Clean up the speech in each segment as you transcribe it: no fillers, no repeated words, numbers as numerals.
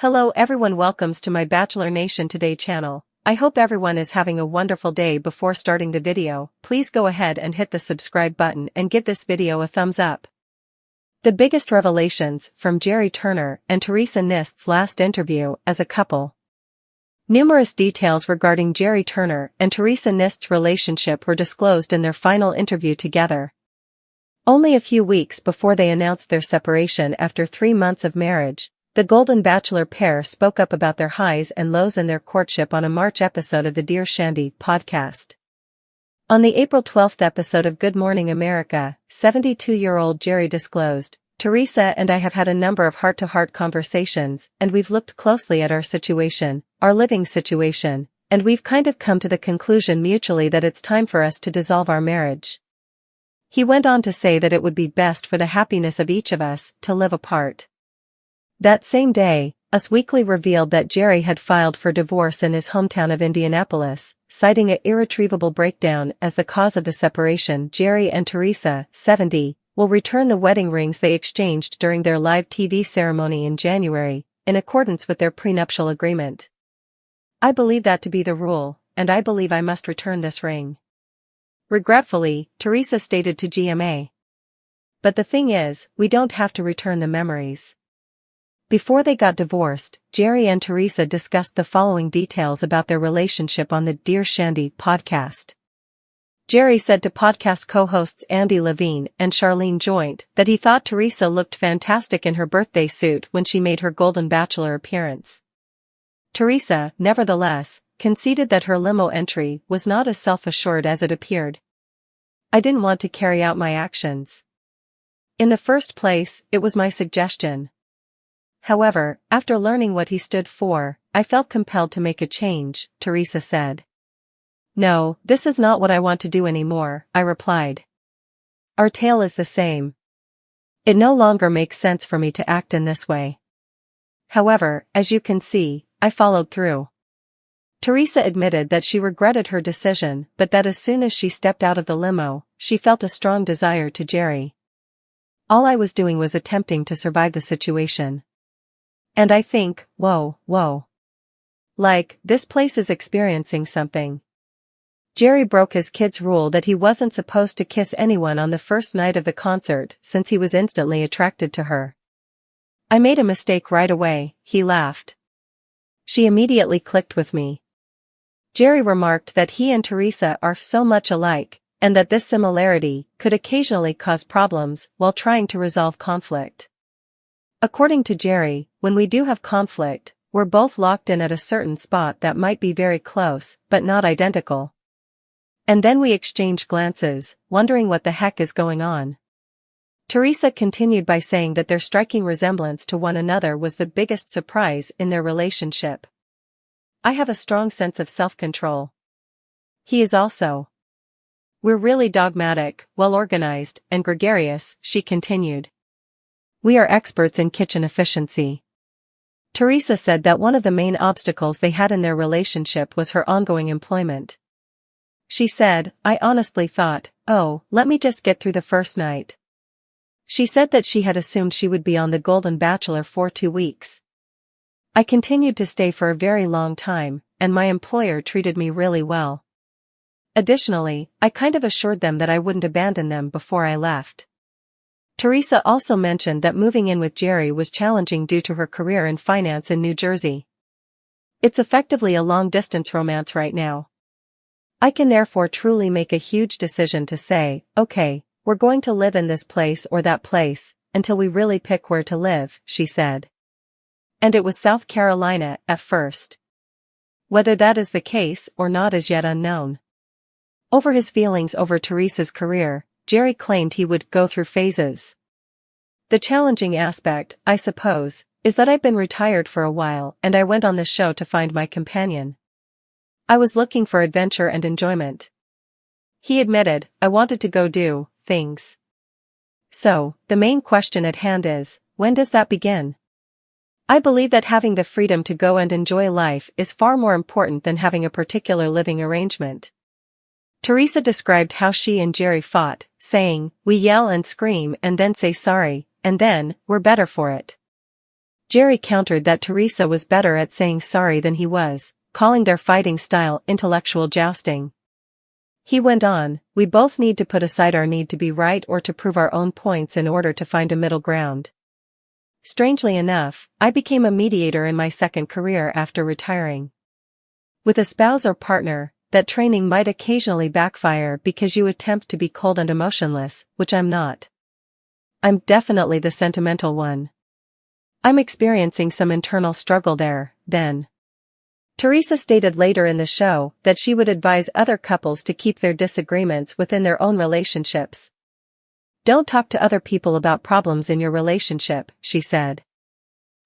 Hello everyone, welcomes to my Bachelor Nation Today channel. I hope everyone is having a wonderful day. Before starting the video, please go ahead and hit the subscribe button and give this video a thumbs up. The biggest revelations from Gerry Turner and Theresa Nist's last interview as a couple. Numerous details regarding Gerry Turner and Theresa Nist's relationship were disclosed in their final interview together. Only a few weeks before they announced their separation after 3 months of marriage, the Golden Bachelor pair spoke up about their highs and lows in their courtship on a March episode of the Dear Shandy podcast. On the April 12th episode of Good Morning America, 72-year-old Gerry disclosed, "Theresa and I have had a number of heart-to-heart conversations, and we've looked closely at our situation, our living situation, and we've kind of come to the conclusion mutually that it's time for us to dissolve our marriage." He went on to say that it would be best for the happiness of each of us to live apart. That same day, Us Weekly revealed that Gerry had filed for divorce in his hometown of Indianapolis, citing an irretrievable breakdown as the cause of the separation. Gerry and Theresa, 70, will return the wedding rings they exchanged during their live TV ceremony in January, in accordance with their prenuptial agreement. "I believe that to be the rule, and I believe I must return this ring," regretfully, Theresa stated to GMA. "But the thing is, we don't have to return the memories." Before they got divorced, Gerry and Theresa discussed the following details about their relationship on the Dear Shandy podcast. Gerry said to podcast co-hosts Andy Levine and Charlene Joint that he thought Theresa looked fantastic in her birthday suit when she made her Golden Bachelor appearance. Theresa, nevertheless, conceded that her limo entry was not as self-assured as it appeared. "I didn't want to carry out my actions. In the first place, it was my suggestion. However, after learning what he stood for, I felt compelled to make a change," Theresa said. "No, this is not what I want to do anymore," I replied. "Our tale is the same. It no longer makes sense for me to act in this way. However, as you can see, I followed through." Theresa admitted that she regretted her decision, but that as soon as she stepped out of the limo, she felt a strong desire to Gerry. "All I was doing was attempting to survive the situation. And I think, whoa. Like, this place is experiencing something." Gerry broke his kid's rule that he wasn't supposed to kiss anyone on the first night of the concert since he was instantly attracted to her. "I made a mistake right away," he laughed. "She immediately clicked with me." Gerry remarked that he and Theresa are so much alike, and that this similarity could occasionally cause problems while trying to resolve conflict. According to Gerry, when we do have conflict, we're both locked in at a certain spot that might be very close, but not identical. And then we exchange glances, wondering what the heck is going on. Theresa continued by saying that their striking resemblance to one another was the biggest surprise in their relationship. "I have a strong sense of self-control. He is also. We're really dogmatic, well-organized, and gregarious," she continued. "We are experts in kitchen efficiency." Theresa said that one of the main obstacles they had in their relationship was her ongoing employment. She said, "I honestly thought, oh, let me just get through the first night." She said that she had assumed she would be on the Golden Bachelor for 2 weeks. "I continued to stay for a very long time, and my employer treated me really well. Additionally, I kind of assured them that I wouldn't abandon them before I left." Theresa also mentioned that moving in with Gerry was challenging due to her career in finance in New Jersey. "It's effectively a long-distance romance right now. I can therefore truly make a huge decision to say, okay, we're going to live in this place or that place, until we really pick where to live," she said. And it was South Carolina at first. Whether that is the case or not is yet unknown. Over his feelings over Theresa's career, Gerry claimed he would go through phases. "The challenging aspect, I suppose, is that I've been retired for a while and I went on this show to find my companion. I was looking for adventure and enjoyment." He admitted, "I wanted to go do things." So, the main question at hand is, when does that begin? "I believe that having the freedom to go and enjoy life is far more important than having a particular living arrangement." Theresa described how she and Gerry fought, saying, "We yell and scream and then say sorry, and then, we're better for it." Gerry countered that Theresa was better at saying sorry than he was, calling their fighting style intellectual jousting. He went on, "We both need to put aside our need to be right or to prove our own points in order to find a middle ground." Strangely enough, I became a mediator in my second career after retiring. With a spouse or partner, that training might occasionally backfire because you attempt to be cold and emotionless, which I'm not. I'm definitely the sentimental one. I'm experiencing some internal struggle there, then. Theresa stated later in the show that she would advise other couples to keep their disagreements within their own relationships. "Don't talk to other people about problems in your relationship," she said.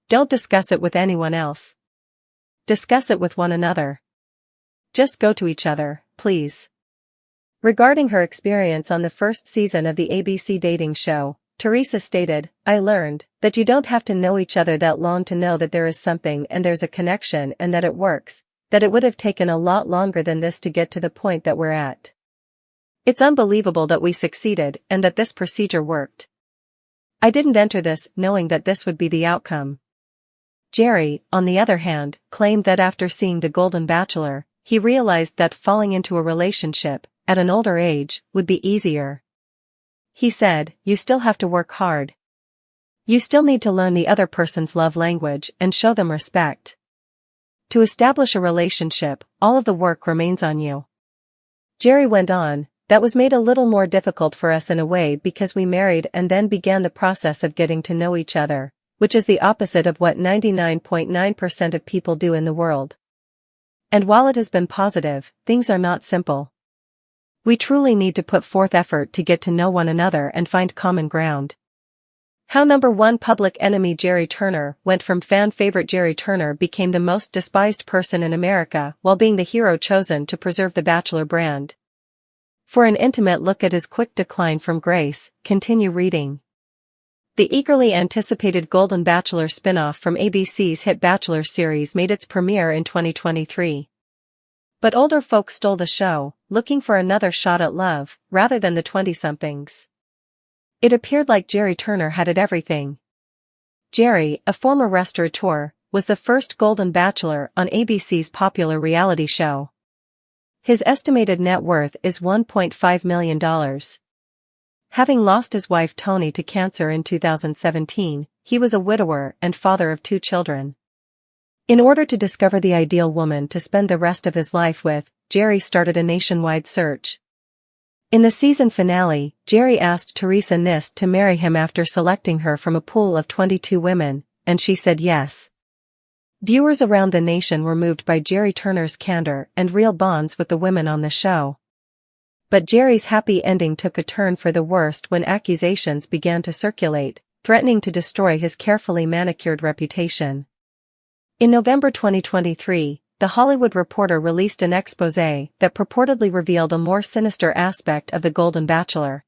"Don't discuss it with anyone else. Discuss it with one another. Just go to each other, please." Regarding her experience on the first season of the ABC dating show, Theresa stated, "I learned that you don't have to know each other that long to know that there is something and there's a connection and that it works, that it would have taken a lot longer than this to get to the point that we're at. It's unbelievable that we succeeded and that this procedure worked. I didn't enter this knowing that this would be the outcome." Gerry, on the other hand, claimed that after seeing The Golden Bachelor, he realized that falling into a relationship, at an older age, would be easier. He said, "You still have to work hard. You still need to learn the other person's love language and show them respect. To establish a relationship, all of the work remains on you." Gerry went on, "That was made a little more difficult for us in a way because we married and then began the process of getting to know each other, which is the opposite of what 99.9% of people do in the world. And while it has been positive, things are not simple. We truly need to put forth effort to get to know one another and find common ground." How number one public enemy Gerry Turner went from fan favorite Gerry Turner became the most despised person in America while being the hero chosen to preserve the Bachelor brand. For an intimate look at his quick decline from grace, continue reading. The eagerly anticipated Golden Bachelor spin-off from ABC's hit Bachelor series made its premiere in 2023. But older folks stole the show, looking for another shot at love, rather than the 20-somethings. It appeared like Gerry Turner had it everything. Gerry, a former restaurateur, was the first Golden Bachelor on ABC's popular reality show. His estimated net worth is $1.5 million. Having lost his wife Toni to cancer in 2017, he was a widower and father of 2 children. In order to discover the ideal woman to spend the rest of his life with, Gerry started a nationwide search. In the season finale, Gerry asked Theresa Nist to marry him after selecting her from a pool of 22 women, and she said yes. Viewers around the nation were moved by Gerry Turner's candor and real bonds with the women on the show. But Gerry's happy ending took a turn for the worst when accusations began to circulate, threatening to destroy his carefully manicured reputation. In November 2023, The Hollywood Reporter released an exposé that purportedly revealed a more sinister aspect of The Golden Bachelor.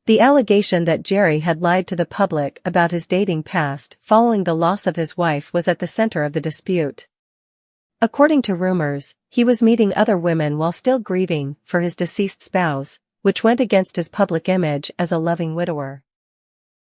The allegation that Gerry had lied to the public about his dating past following the loss of his wife was at the center of the dispute. According to rumors, he was meeting other women while still grieving for his deceased spouse, which went against his public image as a loving widower.